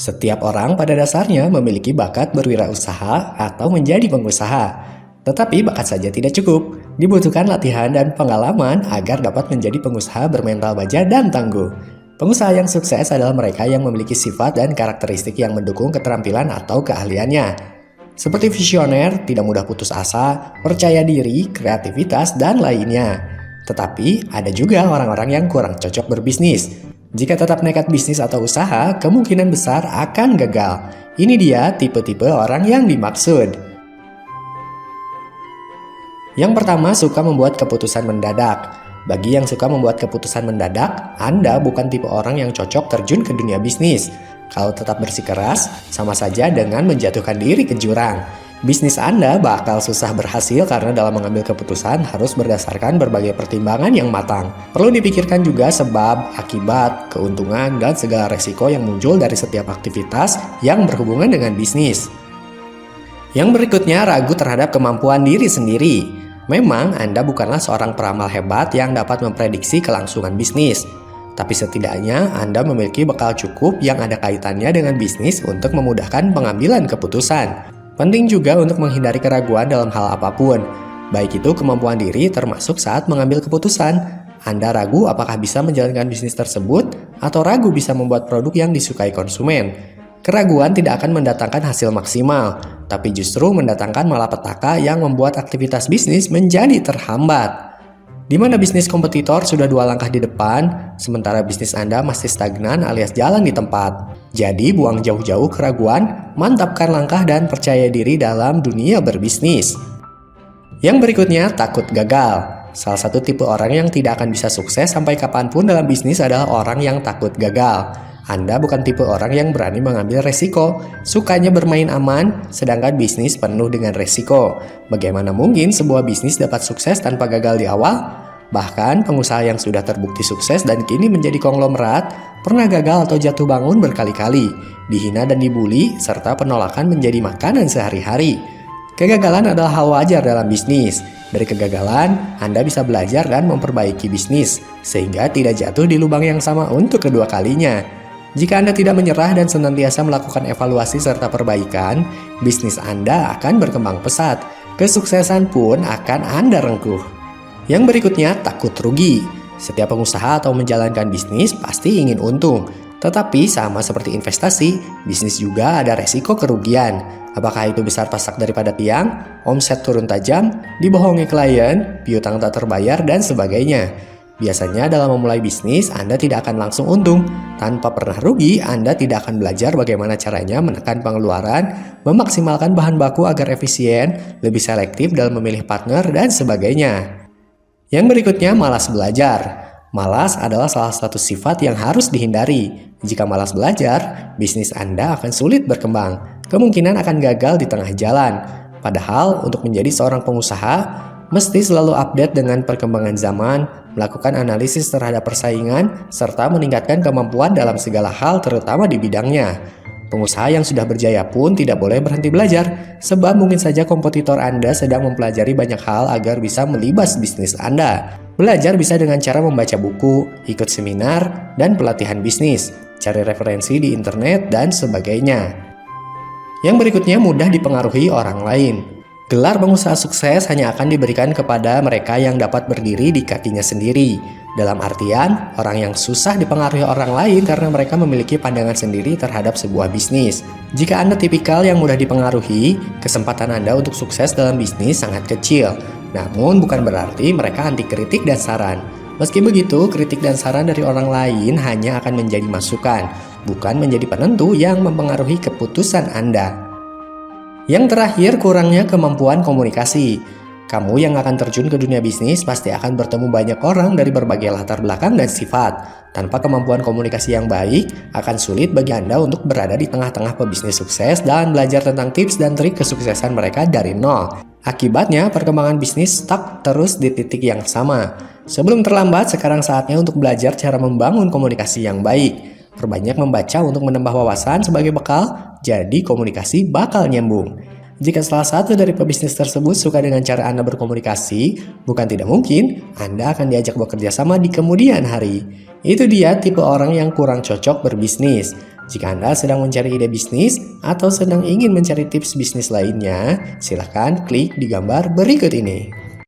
Setiap orang pada dasarnya memiliki bakat berwirausaha atau menjadi pengusaha. Tetapi bakat saja tidak cukup. Dibutuhkan latihan dan pengalaman agar dapat menjadi pengusaha bermental baja dan tangguh. Pengusaha yang sukses adalah mereka yang memiliki sifat dan karakteristik yang mendukung keterampilan atau keahliannya. Seperti visioner, tidak mudah putus asa, percaya diri, kreativitas, dan lainnya. Tetapi ada juga orang-orang yang kurang cocok berbisnis. Jika tetap nekat bisnis atau usaha, kemungkinan besar akan gagal. Ini dia tipe-tipe orang yang dimaksud. Yang pertama, suka membuat keputusan mendadak. Bagi yang suka membuat keputusan mendadak, Anda bukan tipe orang yang cocok terjun ke dunia bisnis. Kalau tetap bersikeras, sama saja dengan menjatuhkan diri ke jurang. Bisnis Anda bakal susah berhasil karena dalam mengambil keputusan harus berdasarkan berbagai pertimbangan yang matang. Perlu dipikirkan juga sebab, akibat, keuntungan, dan segala resiko yang muncul dari setiap aktivitas yang berhubungan dengan bisnis. Yang berikutnya, ragu terhadap kemampuan diri sendiri. Memang Anda bukanlah seorang peramal hebat yang dapat memprediksi kelangsungan bisnis. Tapi setidaknya Anda memiliki bekal cukup yang ada kaitannya dengan bisnis untuk memudahkan pengambilan keputusan. Penting juga untuk menghindari keraguan dalam hal apapun. Baik itu kemampuan diri termasuk saat mengambil keputusan. Anda ragu apakah bisa menjalankan bisnis tersebut atau ragu bisa membuat produk yang disukai konsumen. Keraguan tidak akan mendatangkan hasil maksimal, tapi justru mendatangkan malapetaka yang membuat aktivitas bisnis menjadi terhambat. Di mana bisnis kompetitor sudah 2 langkah di depan, sementara bisnis Anda masih stagnan alias jalan di tempat. Jadi buang jauh-jauh keraguan, mantapkan langkah dan percaya diri dalam dunia berbisnis. Yang berikutnya, takut gagal. Salah satu tipe orang yang tidak akan bisa sukses sampai kapanpun dalam bisnis adalah orang yang takut gagal. Anda bukan tipe orang yang berani mengambil resiko, sukanya bermain aman, sedangkan bisnis penuh dengan resiko. Bagaimana mungkin sebuah bisnis dapat sukses tanpa gagal di awal? Bahkan pengusaha yang sudah terbukti sukses dan kini menjadi konglomerat, pernah gagal atau jatuh bangun berkali-kali, dihina dan dibully, serta penolakan menjadi makanan sehari-hari. Kegagalan adalah hal wajar dalam bisnis. Dari kegagalan, Anda bisa belajar dan memperbaiki bisnis, sehingga tidak jatuh di lubang yang sama untuk kedua kalinya. Jika Anda tidak menyerah dan senantiasa melakukan evaluasi serta perbaikan, bisnis Anda akan berkembang pesat. Kesuksesan pun akan Anda rengkuh. Yang berikutnya, takut rugi. Setiap pengusaha atau menjalankan bisnis pasti ingin untung. Tetapi sama seperti investasi, bisnis juga ada resiko kerugian. Apakah itu besar pasak daripada tiang, omset turun tajam, dibohongi klien, piutang tak terbayar, dan sebagainya. Biasanya dalam memulai bisnis, Anda tidak akan langsung untung. Tanpa pernah rugi, Anda tidak akan belajar bagaimana caranya menekan pengeluaran, memaksimalkan bahan baku agar efisien, lebih selektif dalam memilih partner, dan sebagainya. Yang berikutnya, malas belajar. Malas adalah salah satu sifat yang harus dihindari. Jika malas belajar, bisnis Anda akan sulit berkembang. Kemungkinan akan gagal di tengah jalan. Padahal, untuk menjadi seorang pengusaha, mesti selalu update dengan perkembangan zaman, melakukan analisis terhadap persaingan, serta meningkatkan kemampuan dalam segala hal terutama di bidangnya. Pengusaha yang sudah berjaya pun tidak boleh berhenti belajar, sebab mungkin saja kompetitor Anda sedang mempelajari banyak hal agar bisa melibas bisnis Anda. Belajar bisa dengan cara membaca buku, ikut seminar, dan pelatihan bisnis, cari referensi di internet, dan sebagainya. Yang berikutnya, mudah dipengaruhi orang lain. Gelar pengusaha sukses hanya akan diberikan kepada mereka yang dapat berdiri di kakinya sendiri. Dalam artian, orang yang susah dipengaruhi orang lain karena mereka memiliki pandangan sendiri terhadap sebuah bisnis. Jika Anda tipikal yang mudah dipengaruhi, kesempatan Anda untuk sukses dalam bisnis sangat kecil. Namun bukan berarti mereka anti kritik dan saran. Meski begitu, kritik dan saran dari orang lain hanya akan menjadi masukan, bukan menjadi penentu yang mempengaruhi keputusan Anda. Yang terakhir, kurangnya kemampuan komunikasi. Kamu yang akan terjun ke dunia bisnis pasti akan bertemu banyak orang dari berbagai latar belakang dan sifat. Tanpa kemampuan komunikasi yang baik, akan sulit bagi Anda untuk berada di tengah-tengah pebisnis sukses dan belajar tentang tips dan trik kesuksesan mereka dari nol. Akibatnya, perkembangan bisnis stuck terus di titik yang sama. Sebelum terlambat, sekarang saatnya untuk belajar cara membangun komunikasi yang baik. Perbanyak membaca untuk menambah wawasan sebagai bekal, jadi komunikasi bakal nyambung. Jika salah satu dari pebisnis tersebut suka dengan cara Anda berkomunikasi, bukan tidak mungkin Anda akan diajak bekerja sama di kemudian hari. Itu dia tipe orang yang kurang cocok berbisnis. Jika Anda sedang mencari ide bisnis atau sedang ingin mencari tips bisnis lainnya, silakan klik di gambar berikut ini.